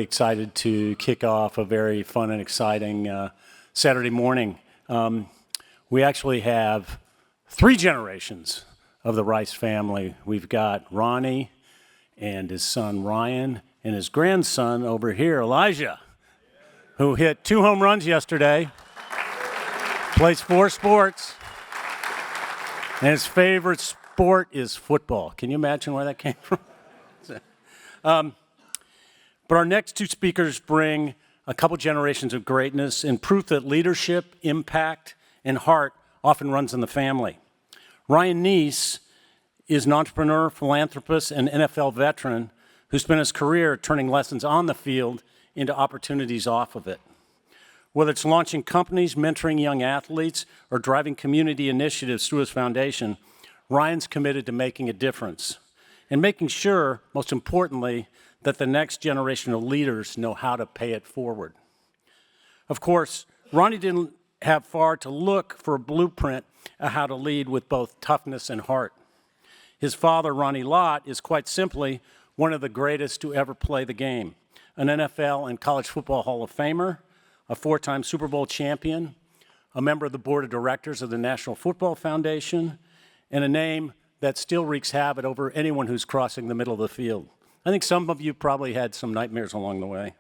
really excited to kick off a very fun and exciting Saturday morning. We actually have 3 generations of the Rice family. We've got Ronnie and his son Ryan and his grandson over here, Elijah, who hit 2 home runs yesterday, plays 4 sports, and his favorite sport is football. Can you imagine where that came from? But our next 2 speakers bring a couple generations of greatness and proof that leadership, impact, and heart often runs in the family. Ryan Nece is an entrepreneur, philanthropist, and NFL veteran who spent his career turning lessons on the field into opportunities off of it. Whether it's launching companies, mentoring young athletes, or driving community initiatives through his foundation, Ryan's committed to making a difference and making sure, most importantly, that the next generation of leaders know how to pay it forward. Of course, Ronnie didn't have far to look for a blueprint of how to lead with both toughness and heart. His father, Ronnie Lott, is quite simply one of the greatest to ever play the game, an NFL and college football Hall of Famer, a 4-time Super Bowl champion, a member of the board of directors of the National Football Foundation, and a name that still wreaks havoc over anyone who's crossing the middle of the field. I think some of you probably had some nightmares along the way.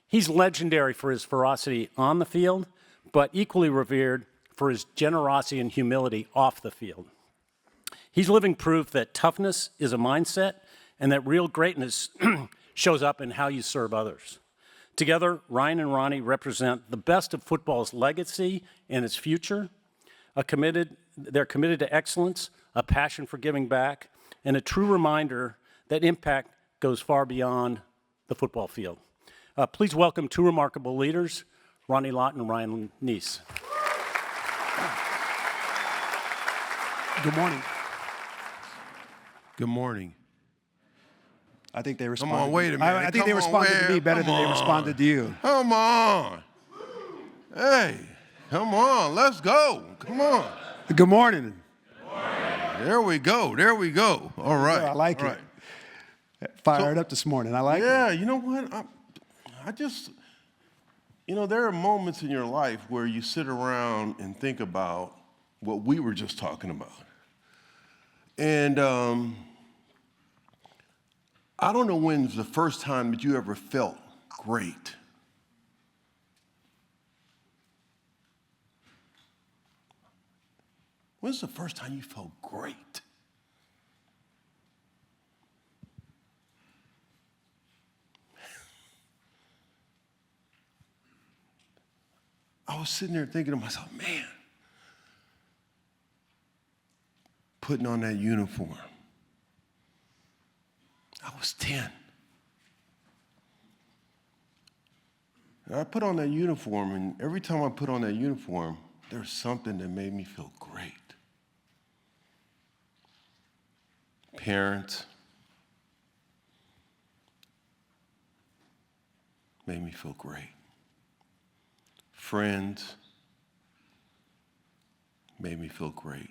He's legendary for his ferocity on the field, but equally revered for his generosity and humility off the field. He's living proof that toughness is a mindset and that real greatness shows up in how you serve others. Together, Ryan and Ronnie represent the best of football's legacy and its future. They're committed to excellence, a passion for giving back, and a true reminder that impact goes far beyond the football field. Please welcome 2 remarkable leaders, Ronnie Lott and Ryan Nece. Good morning. Good morning. I think they responded. Come on, wait a minute. I think they responded to me better than they responded to you. Come on. Hey, come on. Let's go. Come on. Good morning. Good morning. There we go. There we go. All right. Yeah, I like it. Fired up this morning. I like it. Yeah, you know what? I just, there are moments in your life where you sit around and think about what we were just talking about. And I don't know when's the first time that you ever felt great. When's the first time you felt great? I was sitting there thinking to myself, man, putting on that uniform. I was 10. And I put on that uniform, and every time I put on that uniform, there's something that made me feel great. Parents made me feel great. Friends made me feel great.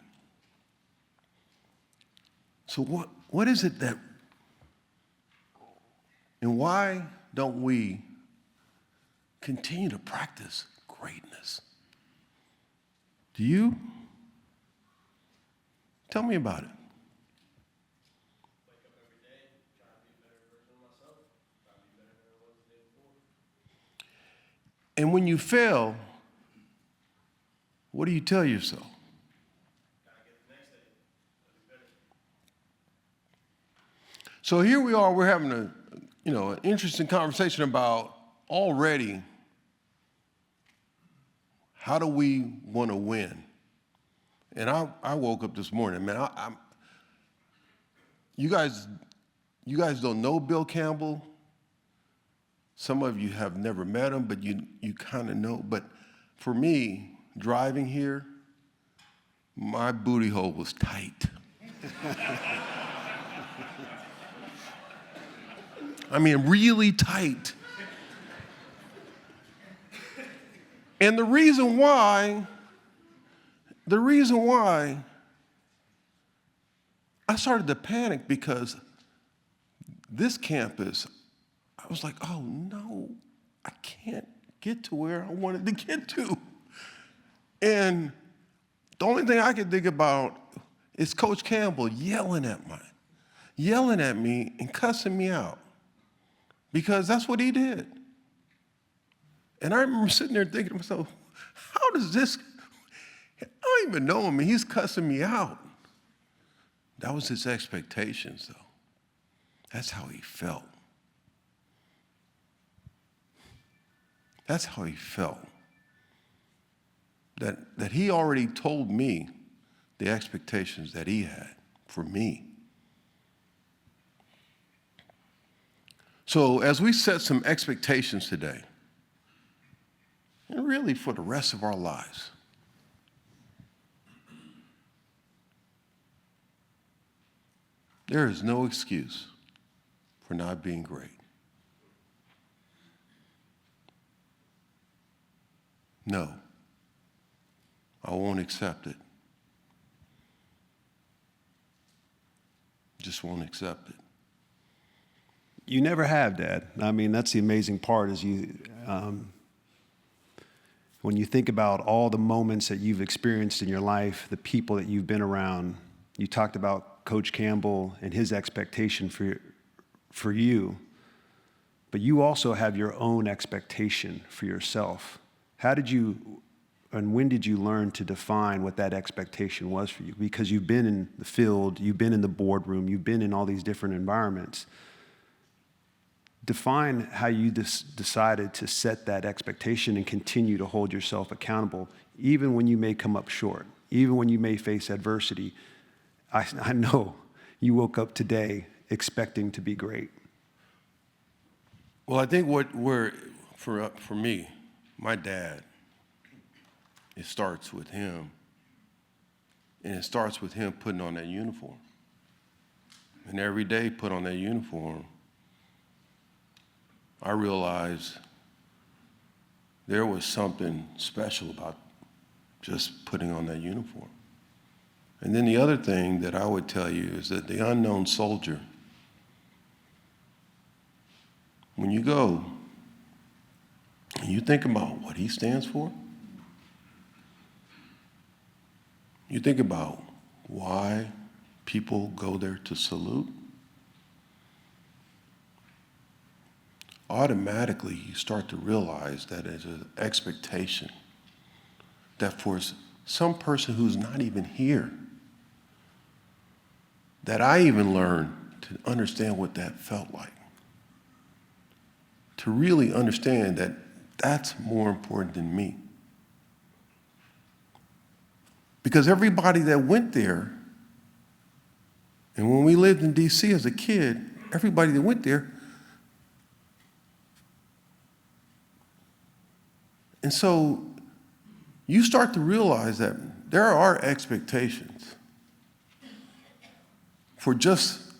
So what is it that, and why don't we continue to practice greatness? Do you? Tell me about it. Wake up every day, try to be a better version of myself, try to be better than I was the day before. And when you fail, what do you tell yourself? Gotta get the next day. Gotta be better. So here we are, we're having an interesting conversation about already how do we want to win? And I woke up this morning, man, you guys don't know Bill Campbell. Some of you have never met him, but you kind of know. But for me, driving here, my booty hole was tight. I mean, really tight. And the reason why I started to panic because this campus, I was like, oh no, I can't get to where I wanted to get to. And the only thing I could think about is Coach Campbell yelling at me and cussing me out, because that's what he did. And I remember sitting there thinking to myself, how does this, I don't even know him and he's cussing me out. That was his expectations though. That's how he felt. That's how he felt. That he already told me the expectations that he had for me. So as we set some expectations today, and really for the rest of our lives, there is no excuse for not being great. No, I won't accept it. Just won't accept it. You never have, Dad. I mean, that's the amazing part is when you think about all the moments that you've experienced in your life, the people that you've been around. You talked about Coach Campbell and his expectation for you, but you also have your own expectation for yourself. How did you, and when did you learn to define what that expectation was for you? Because you've been in the field, you've been in the boardroom, you've been in all these different environments. Define how you decided to set that expectation and continue to hold yourself accountable, even when you may come up short, even when you may face adversity. I know you woke up today expecting to be great. Well, I think for me, my dad, it starts with him, and it starts with him putting on that uniform. And every day put on that uniform, I realized there was something special about just putting on that uniform. And then the other thing that I would tell you is that the unknown soldier, when you go and you think about what he stands for, you think about why people go there to salute, automatically you start to realize that it's an expectation that for some person who's not even here, that I even learned to understand what that felt like. To really understand that that's more important than me. Because everybody that went there, and when we lived in DC as a kid, everybody that went there, and so you start to realize that there are expectations for just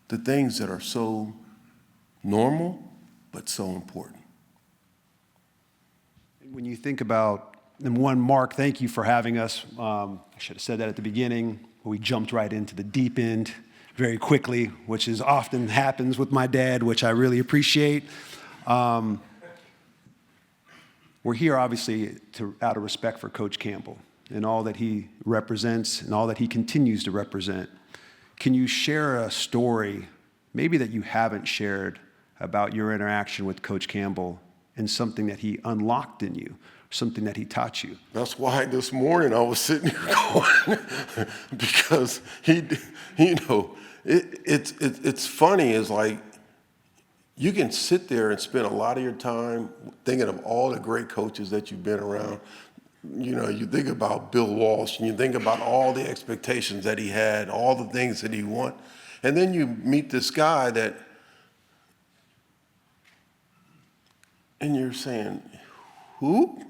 the things that are so normal but so important. When you think about, and one, Mark, thank you for having us. I should have said that at the beginning. We jumped right into the deep end very quickly, which is often happens with my dad, which I really appreciate. We're here, obviously, out of respect for Coach Campbell and all that he represents and all that he continues to represent. Can you share a story, maybe that you haven't shared, about your interaction with Coach Campbell and something that he unlocked in you, something that he taught you? That's why this morning I was sitting here going, because it's funny. It's like you can sit there and spend a lot of your time thinking of all the great coaches that you've been around. You know, you think about Bill Walsh, and you think about all the expectations that he had, all the things that he wanted. And then you meet this guy that, and you're saying, who?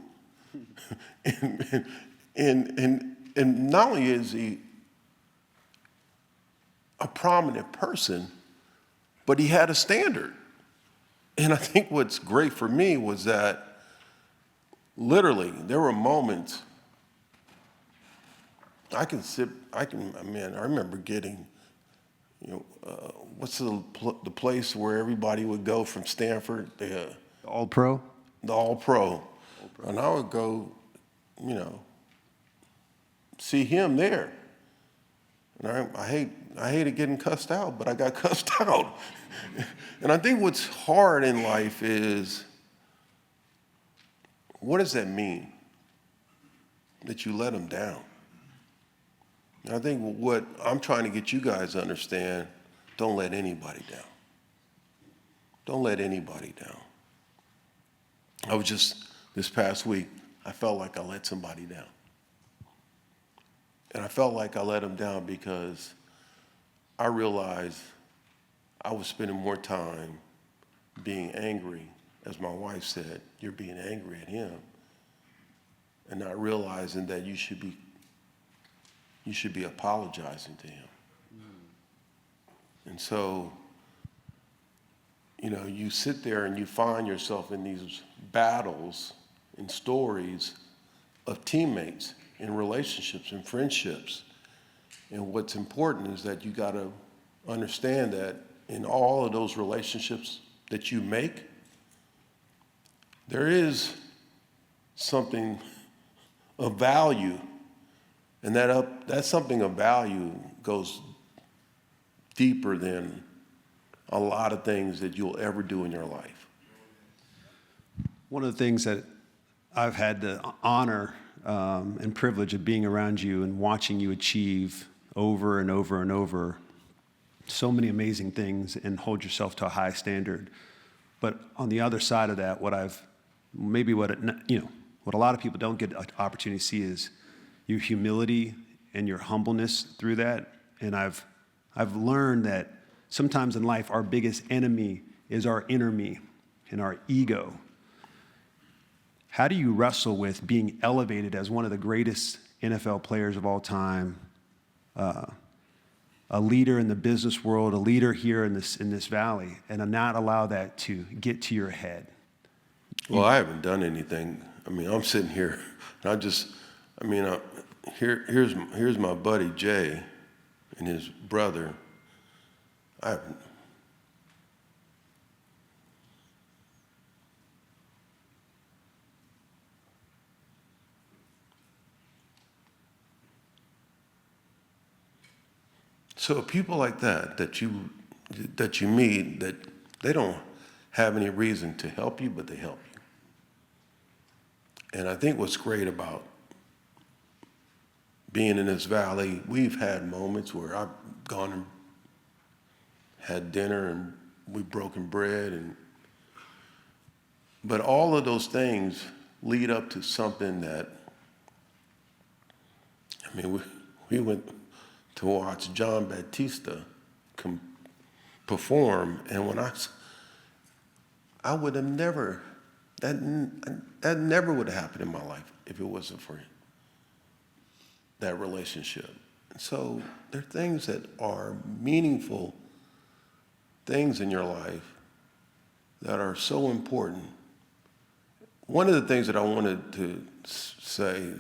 and not only is he a prominent person, but he had a standard. And I think what's great for me was that literally there were moments I remember getting, what's the place where everybody would go from Stanford? All pro? The All-Pro. And I would go, see him there. And I hated getting cussed out, but I got cussed out. And I think what's hard in life is, what does that mean? That you let them down. And I think what I'm trying to get you guys to understand, don't let anybody down. Don't let anybody down. I was just, this past week, I felt like I let somebody down. And I felt like I let them down because I realized I was spending more time being angry, as my wife said, you're being angry at him, and not realizing that you should be apologizing to him. And so, you sit there and you find yourself in these battles and stories of teammates and relationships and friendships. And what's important is that you got to understand that in all of those relationships that you make, there is something of value. And that something of value goes deeper than a lot of things that you'll ever do in your life. One of the things that I've had the honor and privilege of being around you and watching you achieve over and over and over so many amazing things and hold yourself to a high standard. But on the other side of that, what a lot of people don't get an opportunity to see is your humility and your humbleness through that. And I've learned that sometimes in life, our biggest enemy is our inner me and our ego. How do you wrestle with being elevated as one of the greatest NFL players of all time, a leader in the business world, a leader here in this valley, and not allow that to get to your head? Well, I haven't done anything. I'm sitting here, and here's my buddy Jay and his brother. I haven't. So people like that you meet, that they don't have any reason to help you, but they help you. And I think what's great about being in this valley, we've had moments where I've gone and had dinner and we've broken bread, but all of those things lead up to something that, we went to watch John Batista perform, and when I would have never, that never would have happened in my life if it wasn't for that relationship. And so there are things that are meaningful things in your life that are so important. One of the things that I wanted to say,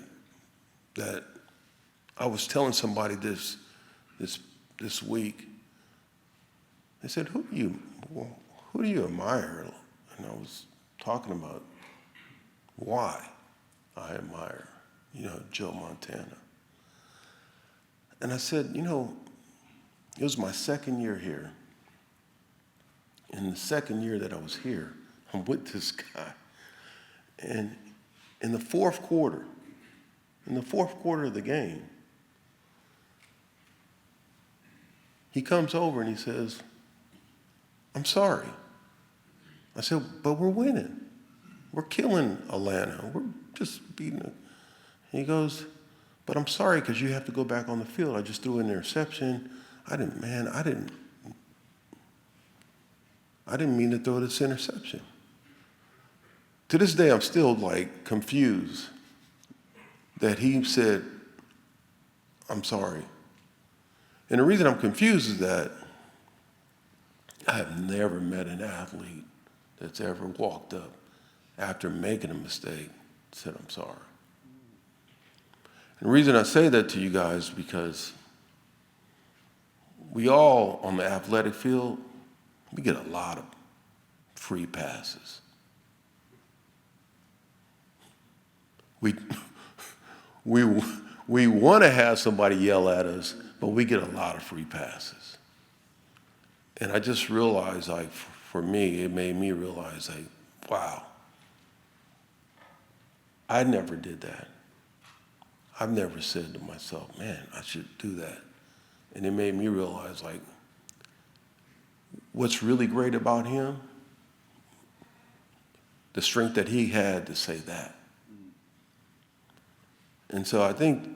that I was telling somebody this week, they said, who do you admire? And I was talking about why I admire, Joe Montana. And I said, it was my second year here. In the second year that I was here, I'm with this guy. And in the fourth quarter of the game, he comes over and he says, I'm sorry. I said, but we're winning. We're killing Atlanta. We're just beating it. He goes, but I'm sorry because you have to go back on the field. I just threw an interception. I didn't mean to throw this interception. To this day, I'm still confused that he said, I'm sorry. And the reason I'm confused is that I have never met an athlete that's ever walked up after making a mistake and said, I'm sorry. And the reason I say that to you guys is because we all on the athletic field, we get a lot of free passes. We want to have somebody yell at us, but we get a lot of free passes. And I just realized, like, for me, it made me realize, like, wow, I never did that. I've never said to myself, man, I should do that. And it made me realize, like, what's really great about him, the strength that he had to say that. And so I think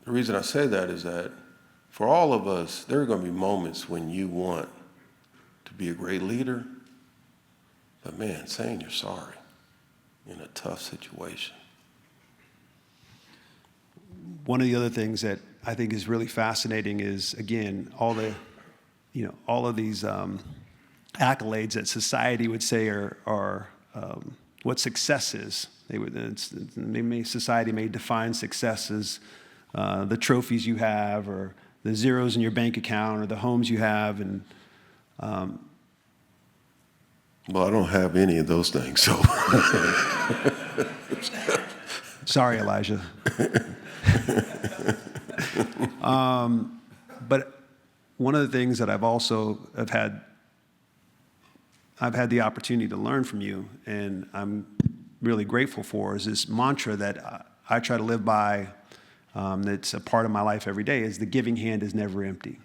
the reason I say that is that for all of us, there are going to be moments when you want to be a great leader, but man, saying you're sorry in a tough situation. One of the other things that I think is really fascinating is, again, all of these accolades that society would say are what success is. Society may define success as the trophies you have, or the zeros in your bank account, or the homes you have, and well, I don't have any of those things, so. Sorry, Elijah. But one of the things that I've had the opportunity to learn from you, and I'm really grateful for, is this mantra that I try to live by, that's a part of my life every day, is the giving hand is never empty.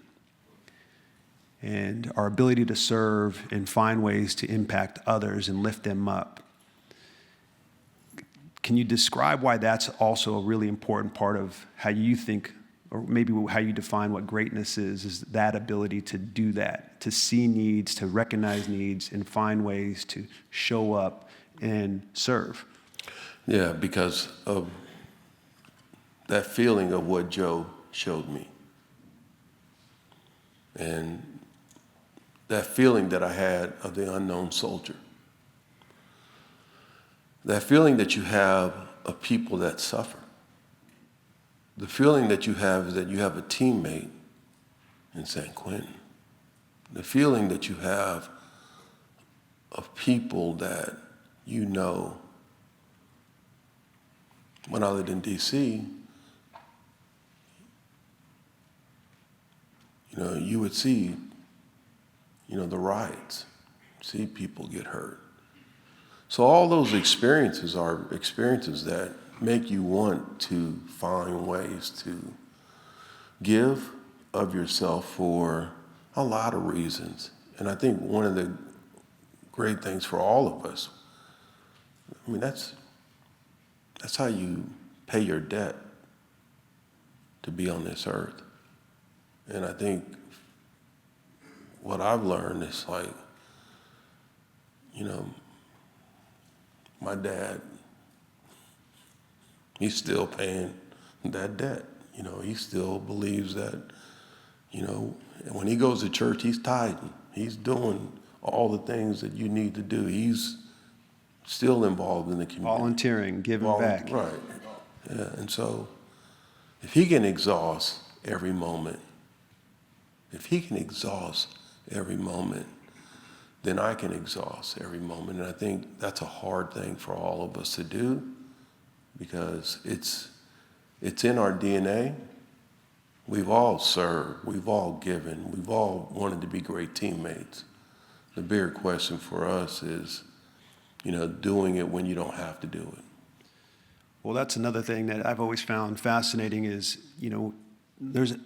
And our ability to serve and find ways to impact others and lift them up. Can you describe why that's also a really important part of how you think, or maybe how you define what greatness is that ability to do that, to see needs, to recognize needs, and find ways to show up and serve? Yeah, because of that feeling of what Joe showed me. And that feeling that I had of the unknown soldier. That feeling that you have of people that suffer. The feeling that you have is that you have a teammate in San Quentin. The feeling that you have of people that you know. When I lived in D.C., you would see, the riots, see people get hurt. So all those experiences are experiences that make you want to find ways to give of yourself for a lot of reasons. And I think one of the great things for all of us, that's how you pay your debt to be on this earth. And I think what I've learned is my dad, he's still paying that debt. He still believes that, when he goes to church, he's tithing. He's doing all the things that you need to do. He's still involved in the community. Volunteering, giving back. Right. Yeah. And so if he can exhaust every moment, then I can exhaust every moment. And I think that's a hard thing for all of us to do, because it's in our DNA. We've all served, we've all given, we've all wanted to be great teammates. The bigger question for us is, doing it when you don't have to do it. Well, that's another thing that I've always found fascinating is,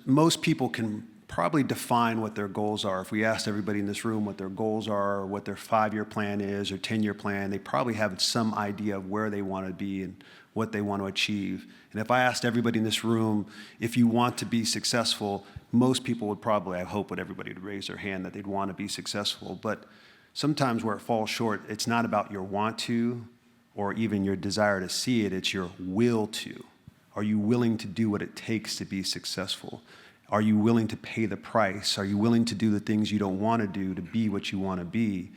most people can probably define what their goals are. If we asked everybody in this room what their goals are, or what their 5-year plan is, or 10-year plan, they probably have some idea of where they want to be and what they want to achieve. And if I asked everybody in this room, if you want to be successful, most people would probably, I hope, everybody would raise their hand that they'd want to be successful. But sometimes where it falls short, it's not about your want to, or even your desire to see it, it's your will to. Are you willing to do what it takes to be successful? Are you willing to pay the price? Are you willing to do the things you don't want to do to be what you want to be?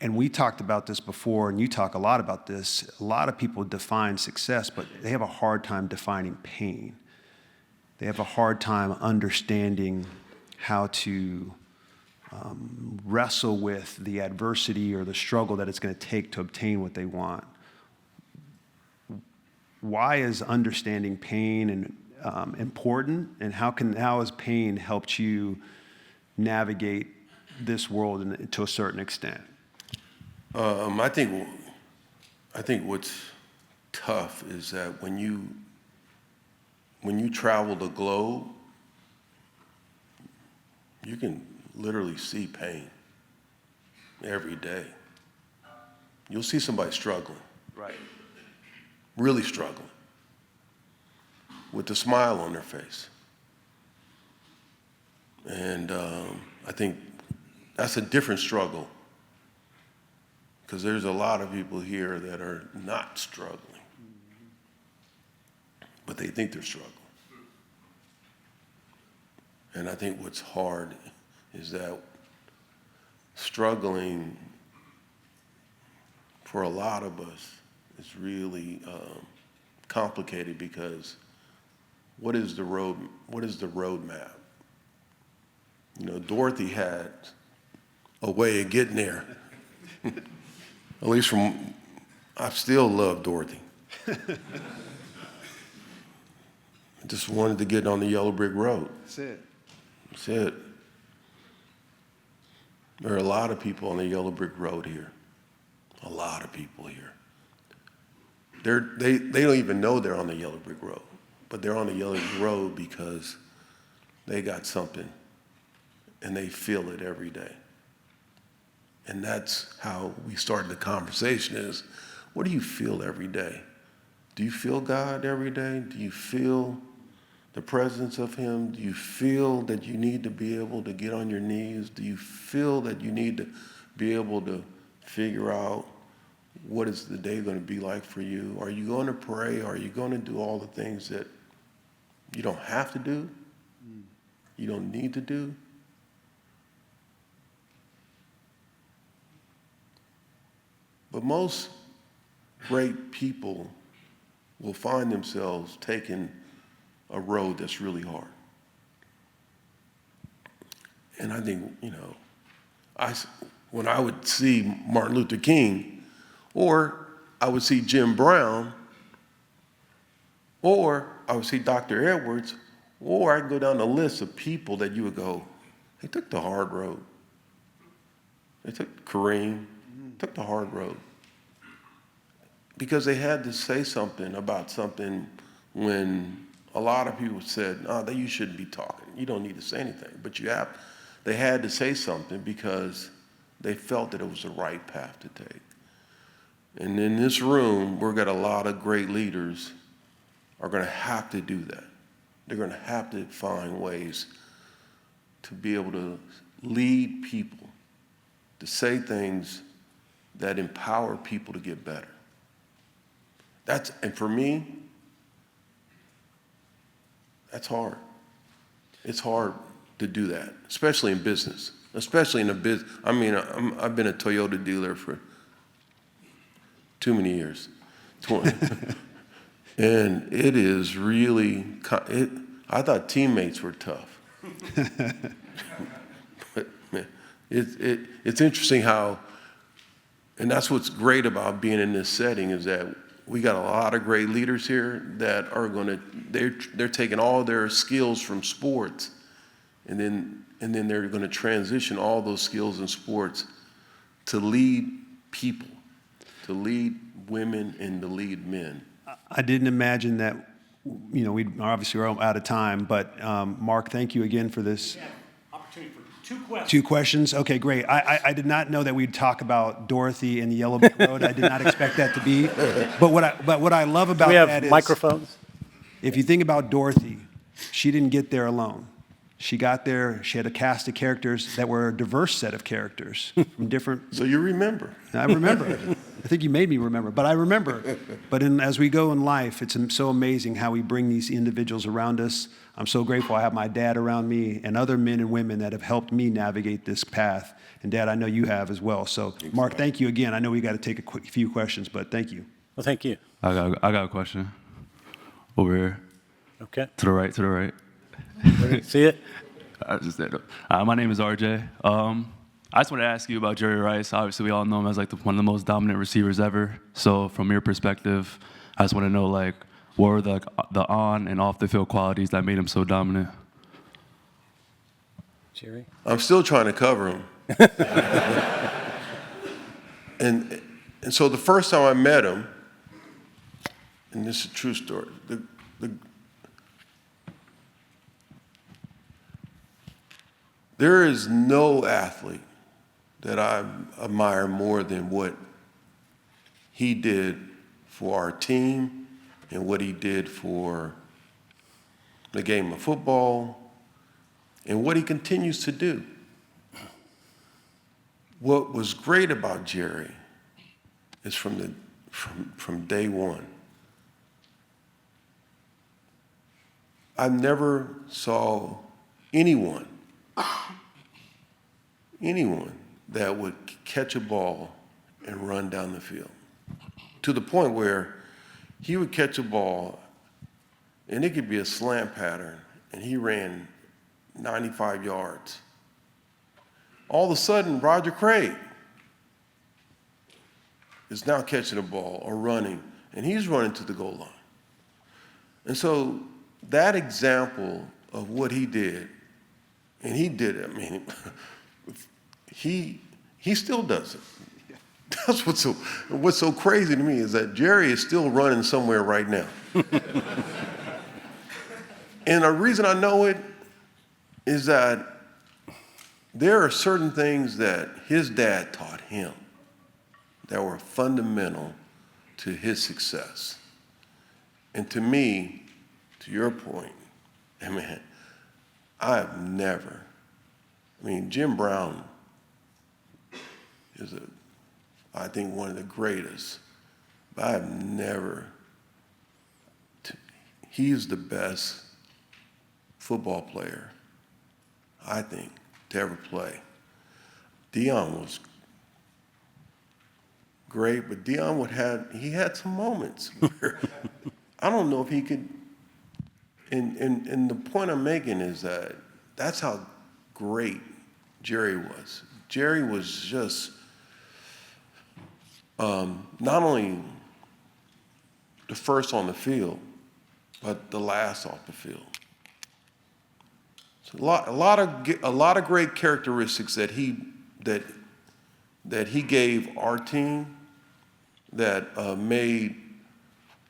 And we talked about this before, and you talk a lot about this. A lot of people define success, but they have a hard time defining pain. They have a hard time understanding how to wrestle with the adversity or the struggle that it's going to take to obtain what they want. Why is understanding pain and important, and how has pain helped you navigate this world to a certain extent? I think what's tough is that when you travel the globe, you can literally see pain every day. You'll see somebody struggling. Right. Really struggling, with a smile on their face. And I think that's a different struggle, because there's a lot of people here that are not struggling, but they think they're struggling. And I think what's hard is that struggling for a lot of us is really complicated, because what is the roadmap? You know, Dorothy had a way of getting there. At least I still love Dorothy. I just wanted to get on the yellow brick road. That's it. That's it. There are a lot of people on the yellow brick road here. A lot of people here. They don't even know they're on the yellow brick road, but they're on the yellow brick road because they got something and they feel it every day. And that's how we started the conversation is, what do you feel every day? Do you feel God every day? Do you feel the presence of Him? Do you feel that you need to be able to get on your knees? Do you feel that you need to be able to figure out what is the day going to be like for you? Are you going to pray? Are you going to do all the things that you don't have to do? You don't need to do? But most great people will find themselves taking a road that's really hard. And I think, you know, when I would see Martin Luther King, or I would see Jim Brown, or I would see Dr. Edwards, or I'd go down the list of people that you would go, they took the hard road. They took Kareem, took the hard road. Because they had to say something about something when a lot of people said, no, you shouldn't be talking. You don't need to say anything. But they had to say something because they felt that it was the right path to take. And in this room, we've got a lot of great leaders are going to have to do that. They're going to have to find ways to be able to lead people, to say things that empower people to get better. And for me, that's hard. It's hard to do that, especially in business, especially in a business. I mean, I've been a Toyota dealer for too many years, 20. And it is really, I thought teammates were tough. But man, it's interesting how, and that's what's great about being in this setting is that we got a lot of great leaders here that are they're taking all their skills from sports, and then they're going to transition all those skills in sports to lead people, to lead women and to lead men. I didn't imagine that, you know, we obviously are out of time, but Mark, thank you again for this. Yeah, opportunity for 2 questions. 2 questions? Okay, great. I did not know that we'd talk about Dorothy and the Yellow Brick Road. I did not expect that to be. But what I love about that is, microphones? if you think about Dorothy, she didn't get there alone. She got there, she had a cast of characters that were a diverse set of characters from different. So you remember. I remember. I think you made me remember, but I remember. But as we go in life, it's so amazing how we bring these individuals around us. I'm so grateful I have my dad around me and other men and women that have helped me navigate this path. And Dad, I know you have as well. So Mark, thank you again. I know we got to take a few questions, but thank you. Well, thank you. I got a question. Over here. Okay. To the right. See it? I just did it. My name is RJ. I just want to ask you about Jerry Rice. Obviously, we all know him as like one of the most dominant receivers ever. So, from your perspective, I just want to know like what were the on and off the field qualities that made him so dominant? Jerry? I'm still trying to cover him. and so the first time I met him, and this is a true story, there is no athlete that I admire more than what he did for our team and what he did for the game of football and what he continues to do. What was great about Jerry is from day one, I never saw anyone that would catch a ball and run down the field, to the point where he would catch a ball and it could be a slant pattern and he ran 95 yards. All of a sudden, Roger Craig is now catching a ball or running, and he's running to the goal line. And so that example of what he did, and he did it, I mean, he still does it. That's what's so crazy to me is that Jerry is still running somewhere right now. And the reason I know it is that there are certain things that his dad taught him that were fundamental to his success. And to me, to your point, man, Jim Brown is I think one of the greatest, but he's the best football player, I think, to ever play. Deion was great, but Deion had some moments where I don't know if he could, and the point I'm making is that that's how great Jerry was. Jerry was just not only the first on the field, but the last off the field. So a lot of great characteristics that he gave our team that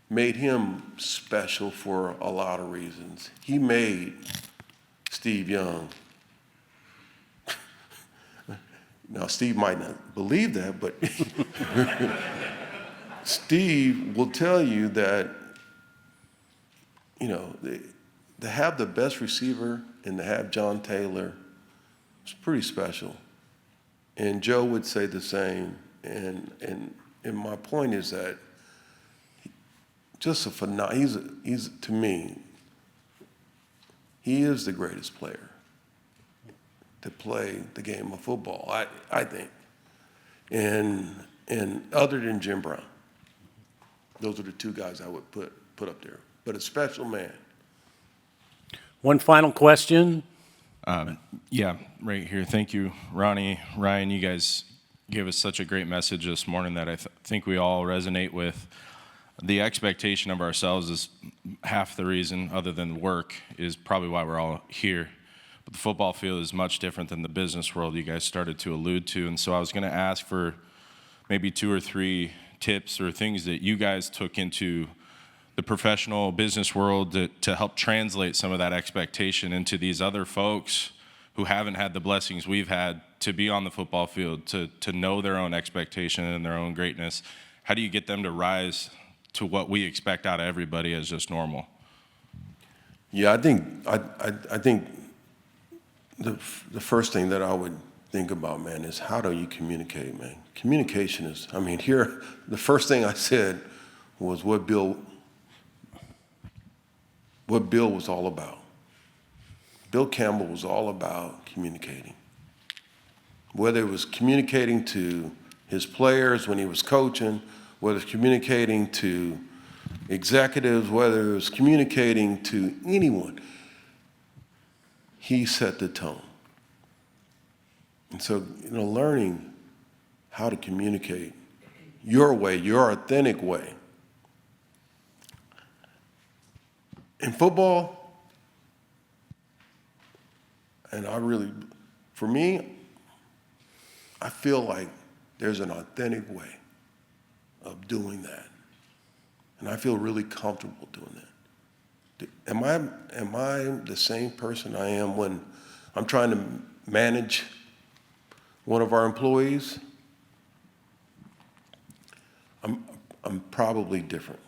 made him special for a lot of reasons. He made Steve Young. Now, Steve might not believe that, but Steve will tell you that, to have the best receiver and to have John Taylor was pretty special. And Joe would say the same. And my point is that just he's to me, he is the greatest player to play the game of football, I think. And other than Jim Brown, those are the two guys I would put up there. But a special man. One final question. Yeah, right here. Thank you, Ronnie, Ryan. You guys gave us such a great message this morning that I think we all resonate with. The expectation of ourselves is half the reason, other than work, is probably why we're all here. But the football field is much different than the business world you guys started to allude to. And so I was going to ask for maybe 2 or 3 tips or things that you guys took into the professional business world to help translate some of that expectation into these other folks who haven't had the blessings we've had to be on the football field, to know their own expectation and their own greatness. How do you get them to rise to what we expect out of everybody as just normal? Yeah, I think the first thing that I would think about, man, is how do you communicate, man? Communication is, here, the first thing I said was what Bill was all about. Bill Campbell was all about communicating. Whether it was communicating to his players when he was coaching, whether it's communicating to executives, whether it was communicating to anyone. he set the tone. And so, learning how to communicate your way, your authentic way. In football, and for me, I feel like there's an authentic way of doing that. And I feel really comfortable doing that. Am I the same person I am when I'm trying to manage one of our employees? I'm probably different.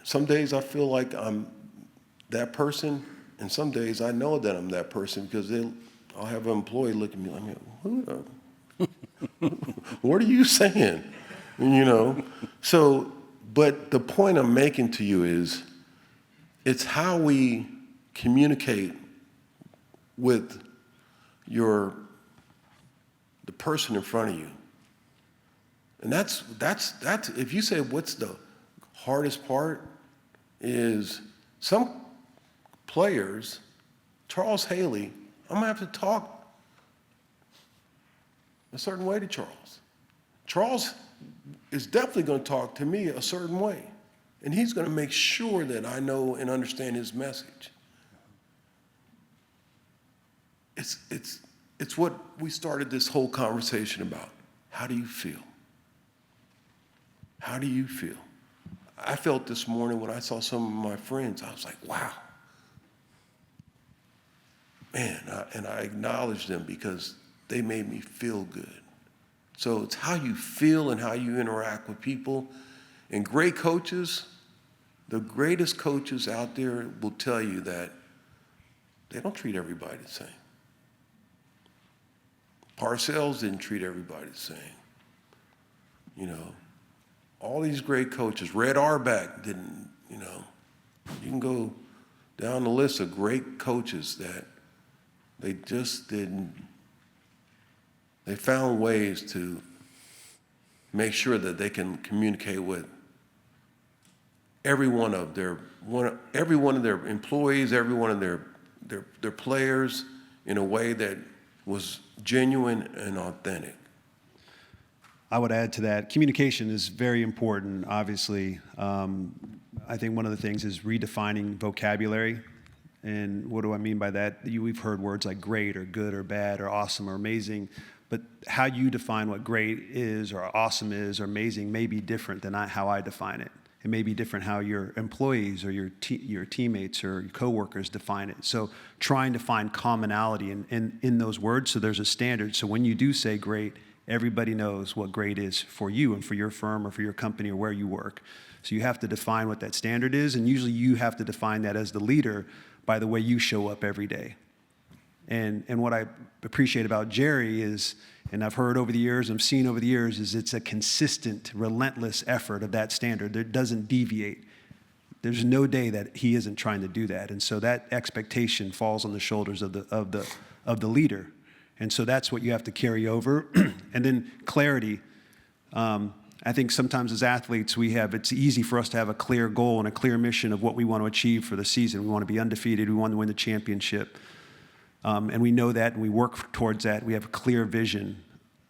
Some days I feel like I'm that person, and some days I know that I'm that person because I'll have an employee look at me like, what are you saying? So, but the point I'm making to you is, it's how we communicate with the person in front of you. And that's if you say what's the hardest part, is some players, Charles Haley, I'm gonna have to talk a certain way to Charles. Charles is definitely gonna talk to me a certain way. And he's gonna make sure that I know and understand his message. It's what we started this whole conversation about. How do you feel? How do you feel? I felt this morning when I saw some of my friends, I was like, wow. Man, and I acknowledged them because they made me feel good. So it's how you feel and how you interact with people. And great coaches, the greatest coaches out there will tell you that they don't treat everybody the same. Parcells didn't treat everybody the same. All these great coaches, Red Auerbach didn't, you can go down the list of great coaches that they just didn't, they found ways to make sure that they can communicate with every one of their employees, every one of their players in a way that was genuine and authentic. I would add to that, communication is very important, obviously. I think one of the things is redefining vocabulary. And what do I mean by that? We've heard words like great or good or bad or awesome or amazing, but how you define what great is or awesome is or amazing may be different than how I define it. It may be different how your employees or your teammates or your coworkers define it. So trying to find commonality in those words so there's a standard. So when you do say great, everybody knows what great is for you and for your firm or for your company or where you work. So you have to define what that standard is, and usually you have to define that as the leader by the way you show up every day. And what I appreciate about Jerry is, and I've heard over the years, I've seen over the years, is it's a consistent, relentless effort of that standard that doesn't deviate. There's no day that he isn't trying to do that. And so that expectation falls on the shoulders of the leader. And so that's what you have to carry over. And then clarity. I think sometimes as athletes, it's easy for us to have a clear goal and a clear mission of what we want to achieve for the season. We want to be undefeated. We want to win the championship. And we know that, and we work towards that. We have a clear vision.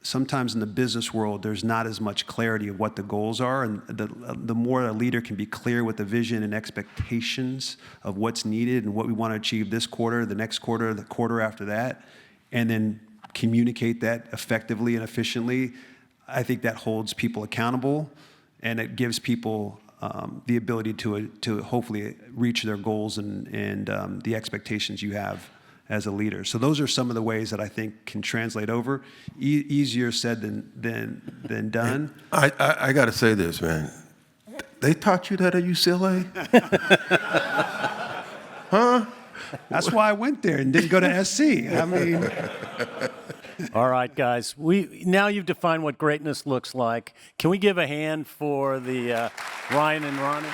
Sometimes in the business world, there's not as much clarity of what the goals are. And the more a leader can be clear with the vision and expectations of what's needed and what we want to achieve this quarter, the next quarter, the quarter after that, and then communicate that effectively and efficiently, I think that holds people accountable, and it gives people the ability to hopefully reach their goals and the expectations you have as a leader. So those are some of the ways that I think can translate over. Easier said than done. I got to say this, man. They taught you that at UCLA? Huh? That's why I went there and didn't go to SC. I mean... All right, guys. Now you've defined what greatness looks like. Can we give a hand for the Ryan and Ronnie?